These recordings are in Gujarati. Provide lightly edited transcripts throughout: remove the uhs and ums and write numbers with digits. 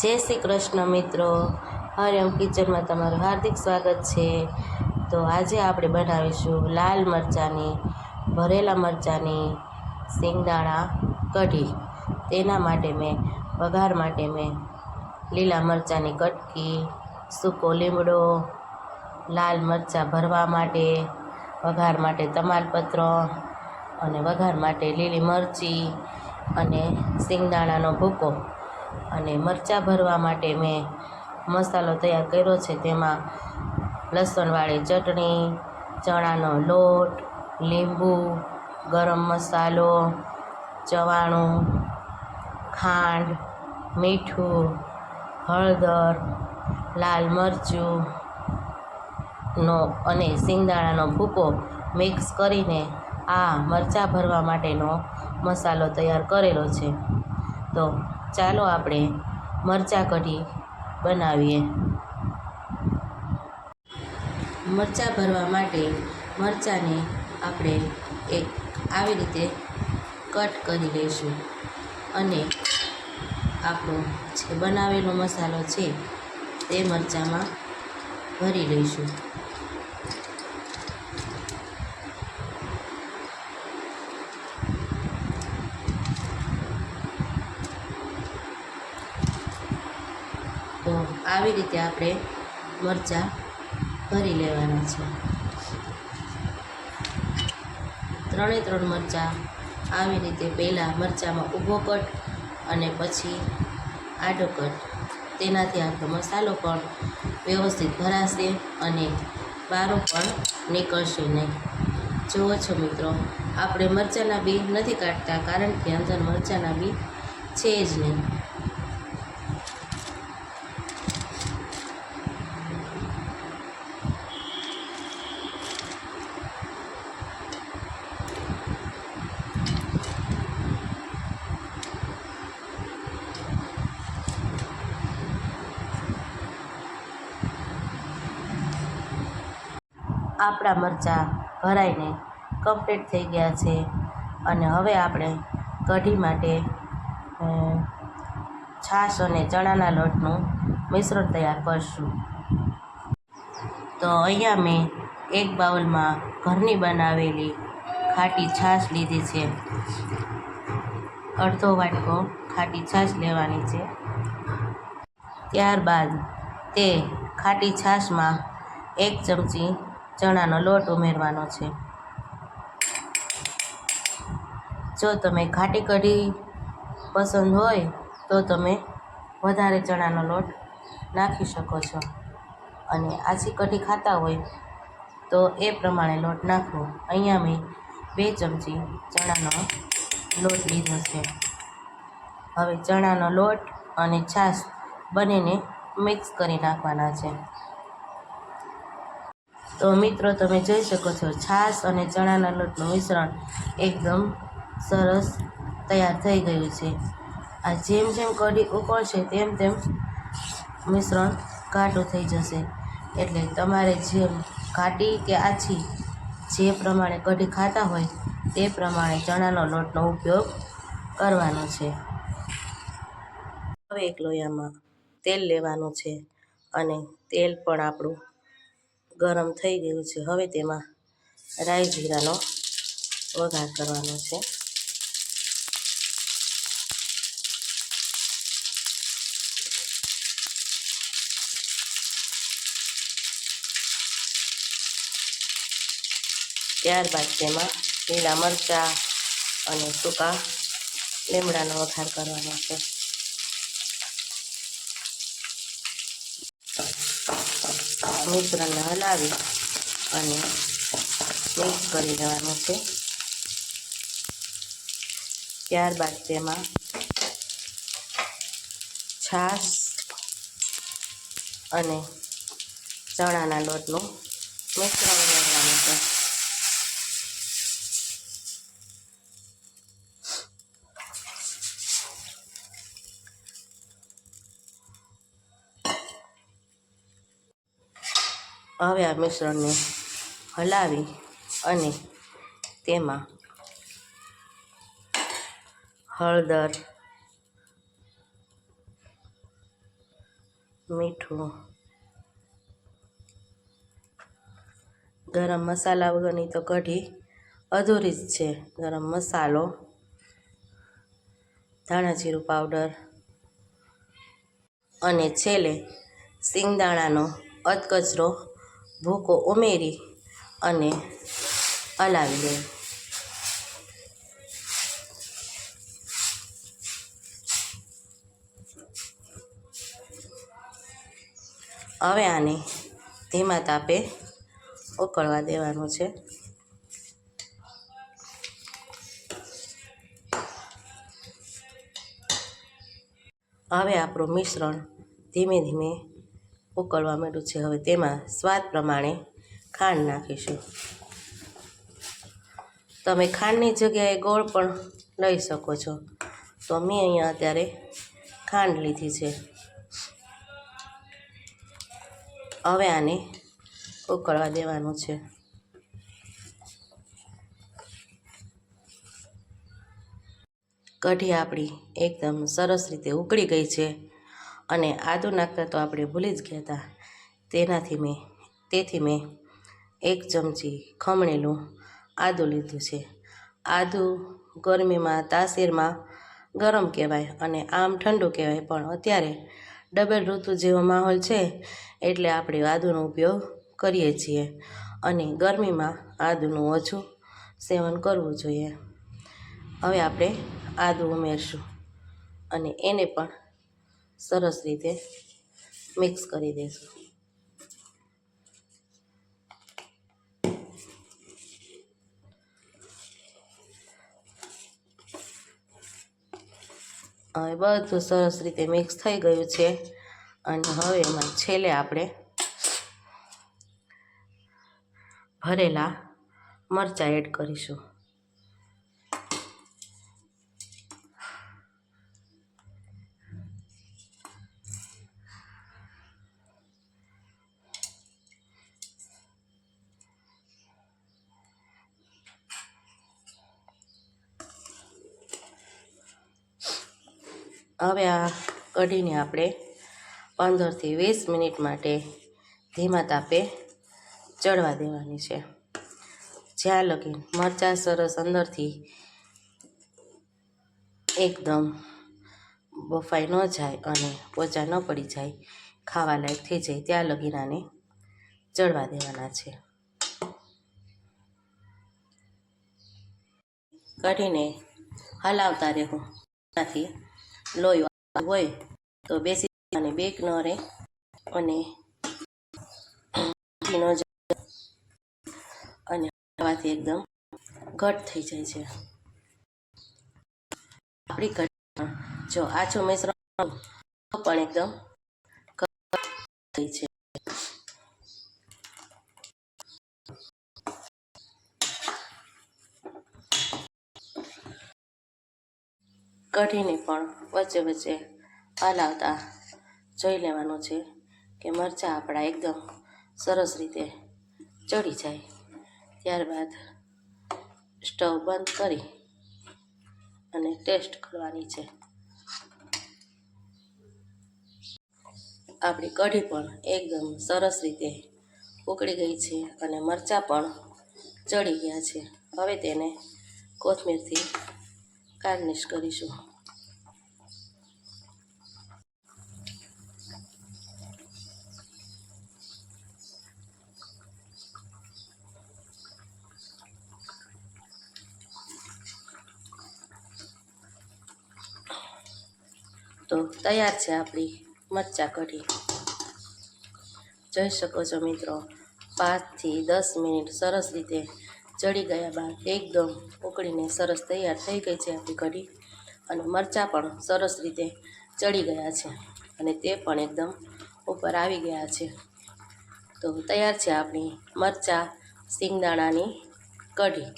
જય શ્રી કૃષ્ણ મિત્રો, હરિયમ કિચનમાં તમારું હાર્દિક સ્વાગત છે। તો આજે આપણે બનાવીશું લાલ મરચાંની ભરેલા મરચાંની શિંગદાણા કઢી। તેના માટે વઘાર માટે મેં લીલા મરચાંની કટકી, સૂકો લીમડો, લાલ મરચાં ભરવા માટે, વઘાર માટે તમાલપત્ર અને વઘાર માટે લીલી મરચી અને શિંગદાણાનો ભૂકો અને મરચાં ભરવા માટે મેં મસાલો તૈયાર કર્યો છે। તેમાં લસણવાળી ચટણી, ચણાનો લોટ, લીંબુ, ગરમ મસાલો, ચવાણું, ખાંડ, મીઠું, હળદર, લાલ મરચુંનો અને શિંગદાણાનો ભૂકો મિક્સ કરીને આ મરચાં ભરવા માટેનો મસાલો તૈયાર કરેલો છે। તો ચાલો આપણે મરચાં કઢી બનાવીએ। મરચાં ભરવા માટે મરચાંને આપણે આવી રીતે કટ કરી લઈશું અને આપણો જે બનાવેલો મસાલો છે તે મરચાંમાં ભરી લઈશું। તો આવી રીતે આપણે મરચાં ભરી લેવાના છે। 3 મરચાં આવી રીતે પહેલાં મરચાંમાં ઊભો કટ અને પછી આડો કટ, તેનાથી આપણો મસાલો પણ વ્યવસ્થિત ભરાશે અને બારો પણ નીકળશે નહીં। જુઓ છો મિત્રો, આપણે મરચાંના બી નથી કાઢતા કારણ કે અંદર મરચાંના બી છે જ નહીં। આપણા મરચાં ભરાઈને કમ્પ્લીટ થઈ ગયા છે અને હવે આપણે કઢી માટે છાશ અને ચણાના લોટનું મિશ્રણ તૈયાર કરશું। તો અહીંયા મેં એક બાઉલમાં ઘરની બનાવેલી ખાટી છાશ લીધી છે। અડધો વાટકો ખાટી છાશ લેવાની છે। ત્યારબાદ તે ખાટી છાશમાં 1 ચમચી ચણાનો લોટ ઉમેરવાનો છે। જો તમે ઘાટી કઢી પસંદ હોય તો તમે વધારે ચણાનો લોટ નાખી શકો છો અને આછી કઢી ખાતા હોય તો એ પ્રમાણે લોટ નાખવો। અહીંયા મેં 2 ચમચી ચણાનો લોટ લીધો છે। હવે ચણાનો લોટ અને છાશ બંનેને મિક્સ કરી નાખવાના છે। તો મિત્રો, તમે જોઈ શકો છો છાશ અને ચણાના લોટનું મિશ્રણ એકદમ સરસ તૈયાર થઈ ગયું છે। આ જેમ જેમ કઢી ઉકળશે તેમ તેમ મિશ્રણ ઘાટું થઈ જશે, એટલે તમારે જેમ ઘાટી કે આછી જે પ્રમાણે કઢી ખાતા હોય તે પ્રમાણે ચણાનો લોટનો ઉપયોગ કરવાનો છે। હવે એક લોયામાં તેલ લેવાનું છે અને તેલ પણ આપણું ગરમ થઈ ગયું છે। હવે તેમાં રાઈ જીરાનો વઘાર કરવાનો છે। ત્યારબાદ તેમાં લીલા મરચાં અને સૂકા લીમડાનો વઘાર કરવાનો છે। મિશ્રણને હલાવી અને મિક્સ કરી લેવાનું છે। ત્યારબાદ તેમાં છાશ અને ચણાના લોટનું મિશ્રણ ઉમેરવાનું છે। હવે આ મિશ્રણને હલાવી અને તેમાં હળદર, મીઠું, ગરમ મસાલા વગરની તો કઢી અધૂરી જ છે. ગરમ મસાલો, ધાણા જીરું પાવડર અને છેલ્લે સિંગદાણાનો અધકચરો ભૂકો ઉમેરી અને હલાવી દે. હવે આને ધીમા તાપે ઉકળવા દેવાનું છે. હવે આપણું મિશ્રણ ધીમે ધીમે ઉકળવા માંડ્યું છે. હવે તેમાં સ્વાદ પ્રમાણે ખાંડ નાખીશું. તમે ખાંડની જગ્યાએ ગોળ પણ લઈ શકો છો, તો મેં અહીંયા અત્યારે ખાંડ લીધી છે. હવે આને ઉકળવા દેવાનું છે. કઢી આપણી એકદમ સરસ રીતે ઉકળી ગઈ છે અને આદું નાખતા તો આપણે ભૂલી જ ગયા હતા. તેથી મેં 1 ચમચી ખમણેલું આદું લીધું છે. આદું ગરમીમાં તાસીરમાં ગરમ કહેવાય અને આમ ઠંડુ કહેવાય, પણ અત્યારે ડબલ ઋતુ જેવો માહોલ છે એટલે આપણે આદુનો ઉપયોગ કરીએ છીએ અને ગરમીમાં આદુનું ઓછું સેવન કરવું જોઈએ. હવે આપણે આદું ઉમેરશું અને એને પણ સરસ રીતે મિક્સ કરી દઈશું. હવે બધું સરસ રીતે મિક્સ થઈ ગયું છે અને હવે એમાં છેલ્લે આપણે ભરેલા મરચાં એડ કરીશું. હવે આ કઢીને આપણે 15 થી 20 મિનિટ માટે ધીમા તાપે ચડવા દેવાની છે. જ્યાં લગી મરચાં સરસ અંદરથી એકદમ બફાઈ ન જાય અને પોચા ન પડી જાય, ખાવા લાયક થઈ જાય ત્યાં લગી આને ચડવા દેવાના છે. કઢીને હલાવતા રહેવું, ત્યાંથી લોહી હોય તો બેસી અને બેક ન રહે અને અને હવાથી એકદમ ઘટ થઈ જાય છે. આપણી કઢી જો આછું મિશ્રણ પણ એકદમ થઈ છે. કઢીને પણ વચ્ચે વચ્ચે હલાવતા જોઈ લેવાનું છે કે મરચાં આપણા એકદમ સરસ રીતે ચડી જાય. ત્યારબાદ સ્ટવ બંધ કરી અને ટેસ્ટ કરવાની છે. આપણી કઢી પણ એકદમ સરસ રીતે ઉકળી ગઈ છે અને મરચાં પણ ચડી ગયા છે. હવે તેને કોથમીરથી ગાર્નિશ કરીશું. તો તૈયાર છે આપણી મરચાં કઢી. જોઈ શકો છો મિત્રો, 5 થી 10 મિનિટ સરસ રીતે ચડી ગયા બાદ એકદમ ઉકળીને સરસ તૈયાર થઈ ગઈ છે આપણી કઢી અને મરચાં પણ સરસ રીતે ચડી ગયા છે અને તે પણ એકદમ ઉપર આવી ગયા છે. તો તૈયાર છે આપણી મરચાં સિંગદાણાની કઢી.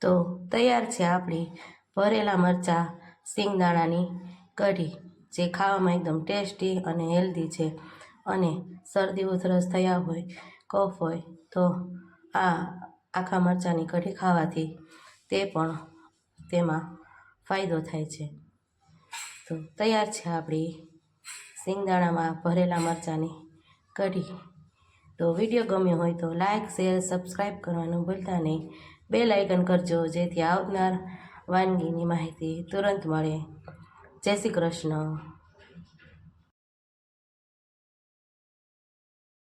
તો તૈયાર છે આપણી ભરેલા મરચાં સિંગદાણાની કઢી, જે ખાવામાં એકદમ ટેસ્ટી અને હેલ્ધી છે. અને શરદી ઉધરસ થયા હોય, કફ હોય તો આ આખા મરચાંની કઢી ખાવાથી તે પણ તેમાં ફાયદો થાય છે. તો તૈયાર છે આપણી સિંગદાણામાં ભરેલા મરચાંની કઢી. તો વિડીયો ગમ્યો હોય તો લાઇક શેર સબસ્ક્રાઈબ કરવાનું ભૂલતા નહીં. બેલ આઇકન કરજો જેથી આવનાર વાનગીની માહિતી તુરંત મળે. જય શ્રી કૃષ્ણ.